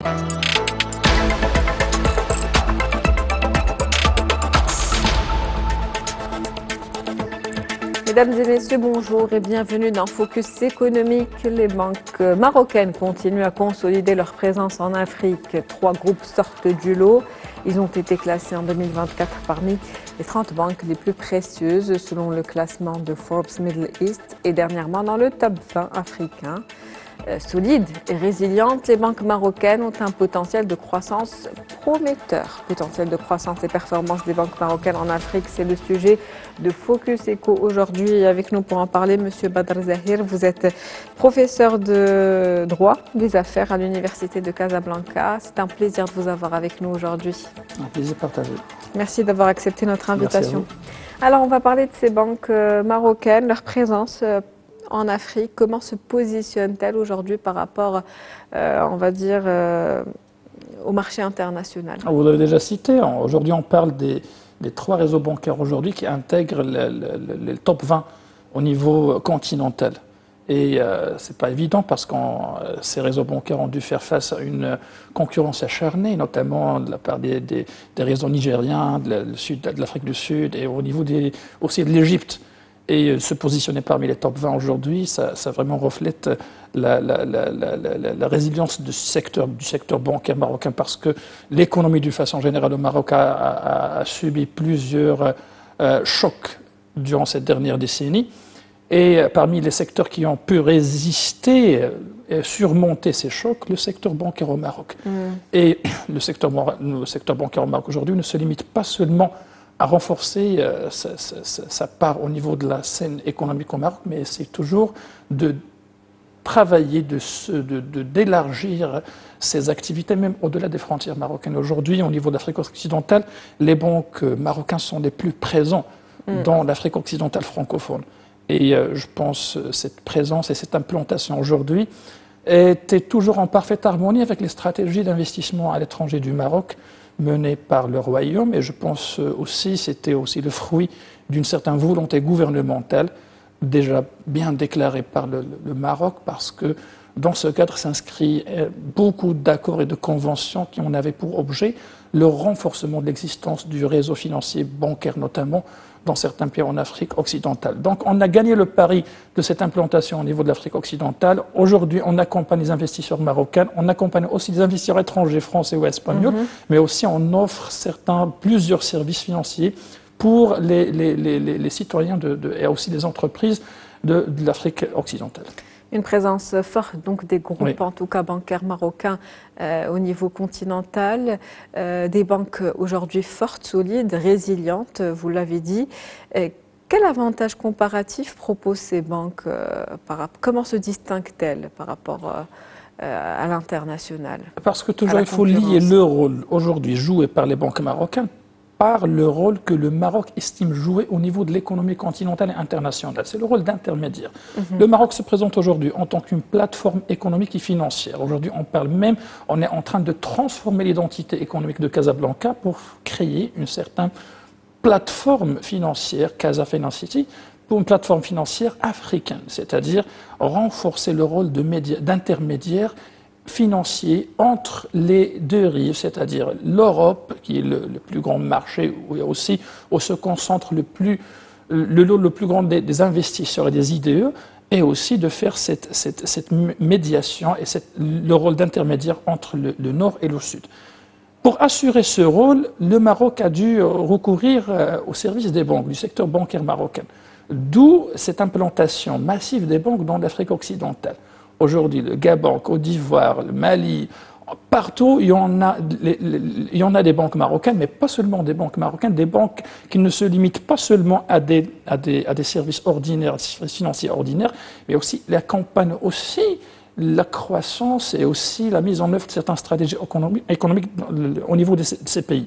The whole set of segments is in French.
Mesdames et messieurs, bonjour et bienvenue dans Focus économique. Les banques marocaines continuent à consolider leur présence en Afrique. 3 groupes sortent du lot. Ils ont été classés en 2024 parmi les 30 banques les plus précieuses selon le classement de Forbes Middle East et dernièrement dans le top 20 africain. Solides et résilientes, les banques marocaines ont un potentiel de croissance prometteur. Potentiel de croissance et performance des banques marocaines en Afrique, c'est le sujet de Focus Eco aujourd'hui. Et avec nous pour en parler, Monsieur Badr Zahir, vous êtes professeur de droit des affaires à l'Université de Casablanca. C'est un plaisir de vous avoir avec nous aujourd'hui. Un plaisir partagé. Merci d'avoir accepté notre invitation. Merci à vous. Alors, on va parler de ces banques marocaines, leur présence en Afrique. Comment se positionne-t-elle aujourd'hui par rapport, on va dire, au marché international? Vous l'avez déjà cité, aujourd'hui on parle des 3 réseaux bancaires aujourd'hui qui intègrent le top 20 au niveau continental. Et ce n'est pas évident parce que ces réseaux bancaires ont dû faire face à une concurrence acharnée, notamment de la part des réseaux nigériens, de l'Afrique du Sud et au niveau aussi de l'Égypte. Et se positionner parmi les top 20 aujourd'hui, ça vraiment reflète la résilience du secteur bancaire marocain parce que l'économie, d'une façon générale, au Maroc a subi plusieurs chocs durant cette dernière décennie. Et parmi les secteurs qui ont pu résister et surmonter ces chocs, le secteur bancaire au Maroc. Et le secteur bancaire au Maroc aujourd'hui ne se limite pas seulement à renforcer sa part au niveau de la scène économique au Maroc, mais c'est toujours de travailler, d'élargir ses activités même au-delà des frontières marocaines. Aujourd'hui, au niveau de l'Afrique occidentale, les banques marocaines sont les plus présents dans l'Afrique occidentale francophone. Et je pense que cette présence et cette implantation aujourd'hui était toujours en parfaite harmonie avec les stratégies d'investissement à l'étranger du Maroc, menée par le Royaume, et je pense aussi c'était aussi le fruit d'une certaine volonté gouvernementale déjà bien déclarée par le Maroc, parce que dans ce cadre s'inscrit beaucoup d'accords et de conventions qui en avaient pour objet le renforcement de l'existence du réseau financier bancaire, notamment dans certains pays en Afrique occidentale. Donc on a gagné le pari de cette implantation au niveau de l'Afrique occidentale. Aujourd'hui, on accompagne les investisseurs marocains, on accompagne aussi les investisseurs étrangers, français ou espagnols, mais aussi on offre plusieurs services financiers pour les citoyens et aussi les entreprises de l'Afrique occidentale. Une présence forte donc des groupes, oui, en tout cas bancaires marocains au niveau continental, des banques aujourd'hui fortes, solides, résilientes, vous l'avez dit. Quel avantage comparatif proposent ces banques? Comment se distinguent-elles par rapport à l'international? Parce que toujours il faut lier le rôle aujourd'hui joué par les banques marocaines par le rôle que le Maroc estime jouer au niveau de l'économie continentale et internationale. C'est le rôle d'intermédiaire. Le Maroc se présente aujourd'hui en tant qu'une plateforme économique et financière. Aujourd'hui, on est en train de transformer l'identité économique de Casablanca pour créer une certaine plateforme financière, Casa Financity, pour une plateforme financière africaine, c'est-à-dire renforcer le rôle d'intermédiaire financier entre les 2 rives, c'est-à-dire l'Europe, qui est le plus grand marché, où se concentre le lot le plus grand des investisseurs et des IDE, et aussi de faire cette médiation et le rôle d'intermédiaire entre le Nord et le Sud. Pour assurer ce rôle, le Maroc a dû recourir au service des banques, du secteur bancaire marocain, d'où cette implantation massive des banques dans l'Afrique occidentale. Aujourd'hui, le Gabon, Côte d'Ivoire, le Mali, partout, il y en a des banques marocaines, mais pas seulement des banques marocaines, des banques qui ne se limitent pas seulement à des services ordinaires, des services financiers ordinaires, mais aussi elles accompagnent aussi la croissance et aussi la mise en œuvre de certaines stratégies économiques au niveau de ces pays.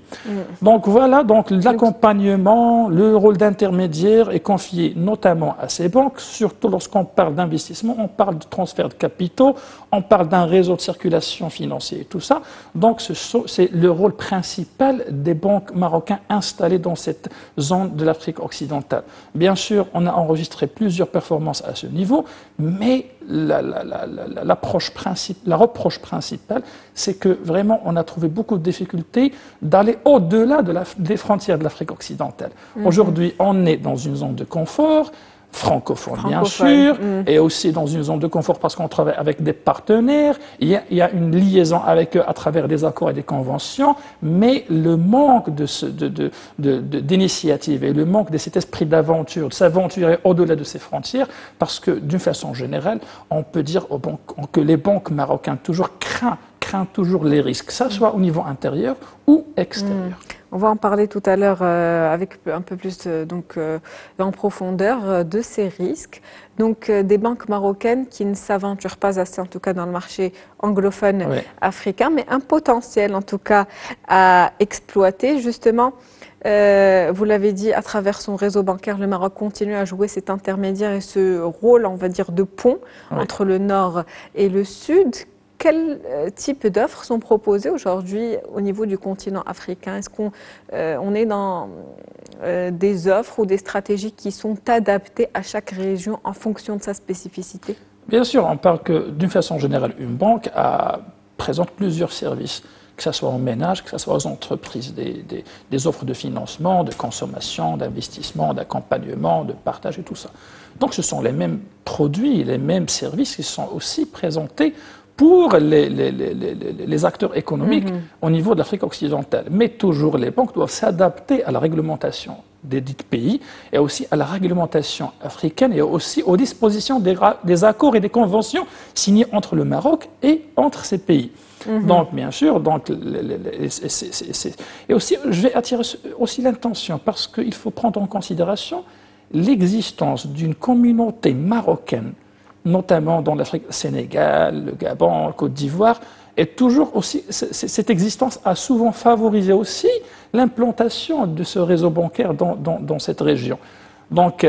Donc voilà, l'accompagnement, le rôle d'intermédiaire est confié notamment à ces banques, surtout lorsqu'on parle d'investissement, on parle de transfert de capitaux, on parle d'un réseau de circulation financière et tout ça. Donc c'est le rôle principal des banques marocaines installées dans cette zone de l'Afrique occidentale. Bien sûr, on a enregistré plusieurs performances à ce niveau, mais la reproche principale, c'est que vraiment on a trouvé beaucoup de difficultés d'aller au-delà des frontières de l'Afrique occidentale. Aujourd'hui, on est dans une zone de confort, francophone bien sûr, et aussi dans une zone de confort parce qu'on travaille avec des partenaires, il y a une liaison avec eux à travers des accords et des conventions, mais le manque d'initiative et le manque de cet esprit d'aventure, de s'aventurer au-delà de ces frontières, parce que d'une façon générale, on peut dire que les banques marocaines craignent toujours les risques, que ce soit au niveau intérieur ou extérieur. On va en parler tout à l'heure avec un peu plus en profondeur de ces risques. Donc des banques marocaines qui ne s'aventurent pas assez, en tout cas dans le marché anglophone africain, mais un potentiel en tout cas à exploiter justement. Vous l'avez dit, à travers son réseau bancaire, le Maroc continue à jouer cet intermédiaire et ce rôle, on va dire, de pont entre le nord et le sud. Quel type d'offres sont proposées aujourd'hui au niveau du continent africain? Est-ce qu'on est dans des offres ou des stratégies qui sont adaptées à chaque région en fonction de sa spécificité? Bien sûr, on parle que d'une façon générale, une banque présente plusieurs services, que ce soit aux ménages, que ce soit aux entreprises, des offres de financement, de consommation, d'investissement, d'accompagnement, de partage et tout ça. Donc ce sont les mêmes produits, les mêmes services qui sont aussi présentés pour les acteurs économiques au niveau de l'Afrique occidentale. Mais toujours, les banques doivent s'adapter à la réglementation des dits pays et aussi à la réglementation africaine et aussi aux dispositions des accords et des conventions signés entre le Maroc et entre ces pays. Donc, bien sûr, et aussi, je vais attirer aussi l'attention parce qu'il faut prendre en considération l'existence d'une communauté marocaine, notamment dans l'Afrique, Sénégal, le Gabon, la Côte d'Ivoire, et toujours aussi, cette existence a souvent favorisé aussi l'implantation de ce réseau bancaire dans cette région. Donc,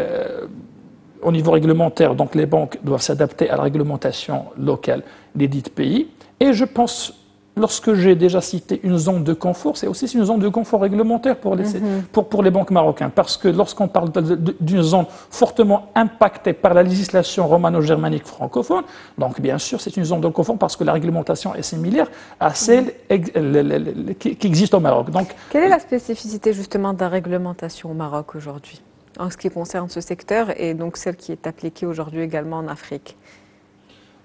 au niveau réglementaire, donc les banques doivent s'adapter à la réglementation locale des dits pays. Et je pense, lorsque j'ai déjà cité une zone de confort, c'est aussi une zone de confort réglementaire pour les banques marocaines. Parce que lorsqu'on parle d'une zone fortement impactée par la législation romano-germanique francophone, donc bien sûr c'est une zone de confort parce que la réglementation est similaire à celle qui existe au Maroc. Donc, quelle est la spécificité justement de la réglementation au Maroc aujourd'hui, en ce qui concerne ce secteur et donc celle qui est appliquée aujourd'hui également en Afrique?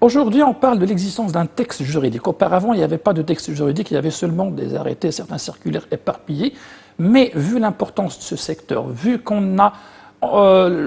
Aujourd'hui, on parle de l'existence d'un texte juridique. Auparavant, il n'y avait pas de texte juridique, il y avait seulement des arrêtés, certains circulaires éparpillés. Mais vu l'importance de ce secteur, vu qu'on a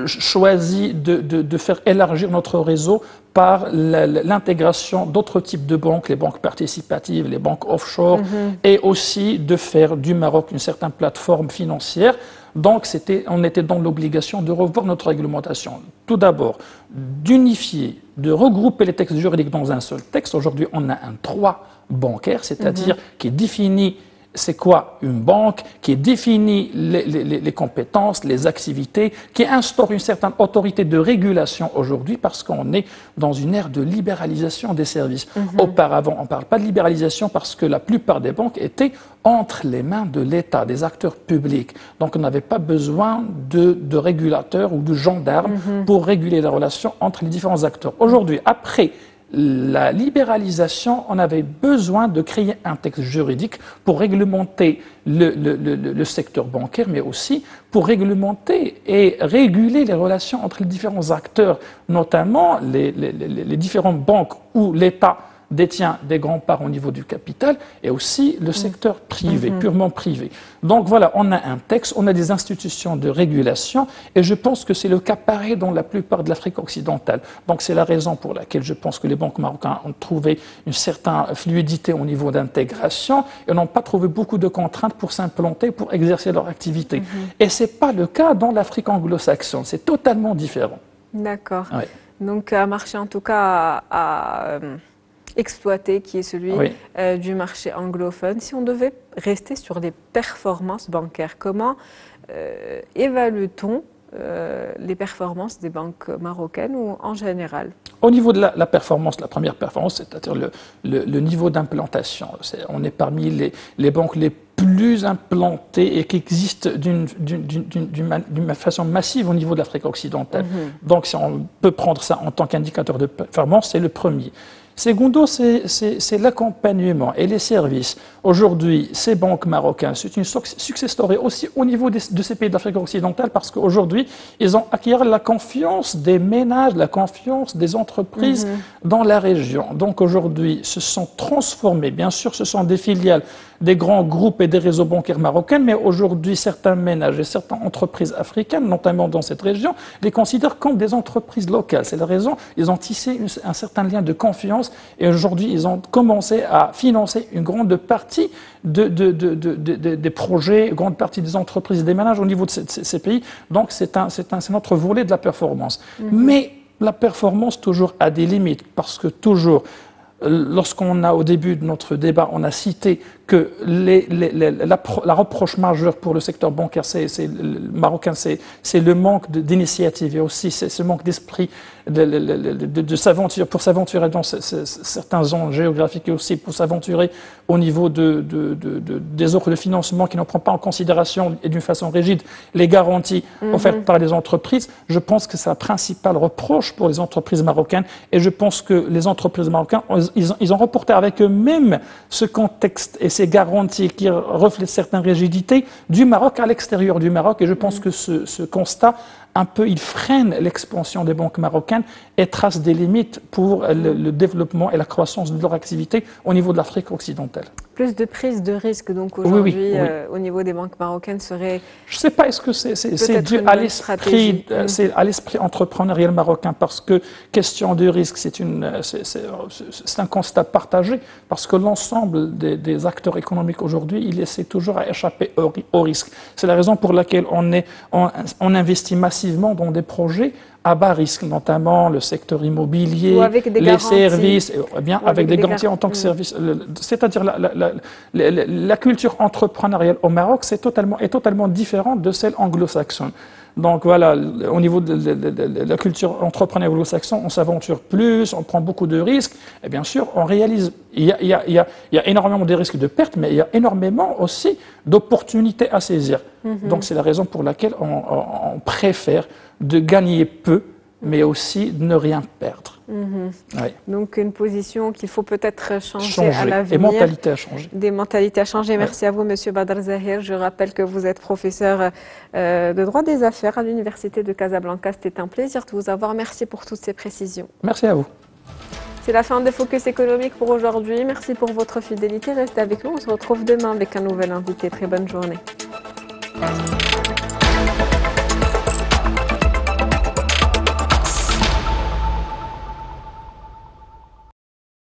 choisi de faire élargir notre réseau par l'intégration d'autres types de banques, les banques participatives, les banques offshore, et aussi de faire du Maroc une certaine plateforme financière. Donc, on était dans l'obligation de revoir notre réglementation. Tout d'abord, d'unifier, de regrouper les textes juridiques dans un seul texte. Aujourd'hui, on a un droit bancaire, c'est-à-dire qui définit c'est quoi une banque, qui définit les compétences, les activités, qui instaure une certaine autorité de régulation aujourd'hui parce qu'on est dans une ère de libéralisation des services. Auparavant, on ne parle pas de libéralisation parce que la plupart des banques étaient entre les mains de l'État, des acteurs publics. Donc on n'avait pas besoin de régulateurs ou de gendarmes pour réguler la relation entre les différents acteurs. Aujourd'hui, après la libéralisation, on avait besoin de créer un texte juridique pour réglementer le secteur bancaire, mais aussi pour réglementer et réguler les relations entre les différents acteurs, notamment les différentes banques où l'État détient des grands parts au niveau du capital et aussi le secteur privé, purement privé. Donc voilà, on a un texte, on a des institutions de régulation et je pense que c'est le cas pareil dans la plupart de l'Afrique occidentale. Donc c'est la raison pour laquelle je pense que les banques marocaines ont trouvé une certaine fluidité au niveau d'intégration et n'ont pas trouvé beaucoup de contraintes pour s'implanter, pour exercer leur activité. Et ce n'est pas le cas dans l'Afrique anglo-saxonne, c'est totalement différent. D'accord. Ouais. Donc un marché en tout cas à exploité, qui est celui du marché anglophone. Si on devait rester sur les performances bancaires, comment évalue-t-on les performances des banques marocaines ou en général? Au niveau de la performance, la première performance, c'est-à-dire le niveau d'implantation. On est parmi les banques les plus implanté et qui existe d'une façon massive au niveau de l'Afrique occidentale. Donc, si on peut prendre ça en tant qu'indicateur de performance, c'est le premier. Secondo, c'est l'accompagnement et les services. Aujourd'hui, ces banques marocaines, c'est une success story aussi au niveau de ces pays d'Afrique occidentale parce qu'aujourd'hui, ils ont acquis la confiance des ménages, la confiance des entreprises dans la région. Donc aujourd'hui, se sont transformés. Bien sûr, ce sont des filiales des grands groupes et des réseaux bancaires marocains, mais aujourd'hui, certains ménages et certaines entreprises africaines, notamment dans cette région, les considèrent comme des entreprises locales. C'est la raison, ils ont tissé un certain lien de confiance et aujourd'hui, ils ont commencé à financer une grande partie des projets, une grande partie des entreprises et des ménages au niveau de ces pays. Donc, c'est notre volet de la performance. Mais la performance, toujours, a des limites parce que toujours, lorsqu'on a, au début de notre débat, on a cité que la reproche majeure pour le secteur bancaire marocain, c'est le manque d'initiative et aussi ce manque d'esprit de s'aventurer, pour s'aventurer dans certains zones géographiques et aussi pour s'aventurer au niveau des offres de financement qui ne prennent pas en considération et d'une façon rigide les garanties offertes par les entreprises. Je pense que c'est la principale reproche pour les entreprises marocaines et je pense que les entreprises marocaines, ils ont reporté avec eux-mêmes ce contexte et ces garanties qui reflètent certaines rigidités du Maroc à l'extérieur du Maroc. Et je pense que ce constat, un peu, il freine l'expansion des banques marocaines et trace des limites pour le développement et la croissance de leur activité au niveau de l'Afrique occidentale. Plus de prise de risque, donc aujourd'hui, oui. au niveau des banques marocaines, serait... Je ne sais pas, est-ce que c'est dû à l'esprit entrepreneurial marocain, parce que question de risque, c'est un constat partagé, parce que l'ensemble des acteurs économiques aujourd'hui, ils essaient toujours à échapper au risque. C'est la raison pour laquelle on investit massivement dans des projets à bas risque, notamment le secteur immobilier, les services, avec des garanties en tant que service. C'est-à-dire la culture entrepreneuriale au Maroc est totalement différente de celle anglo-saxonne. Donc voilà, au niveau de la culture entrepreneuriale anglo-saxonne, on s'aventure plus, on prend beaucoup de risques, et bien sûr, on réalise, il y a énormément de risques de perte, mais il y a énormément aussi d'opportunités à saisir. Donc c'est la raison pour laquelle on préfère de gagner peu, mais aussi de ne rien perdre. Oui. Donc une position qu'il faut peut-être changer à l'avenir. Et mentalités à changer. Des mentalités à changer. Merci à vous, Monsieur Badr Zahir. Je rappelle que vous êtes professeur de droit des affaires à l'Université de Casablanca. C'était un plaisir de vous avoir. Merci pour toutes ces précisions. Merci à vous. C'est la fin de Focus économique pour aujourd'hui. Merci pour votre fidélité. Restez avec nous. On se retrouve demain avec un nouvel invité. Très bonne journée.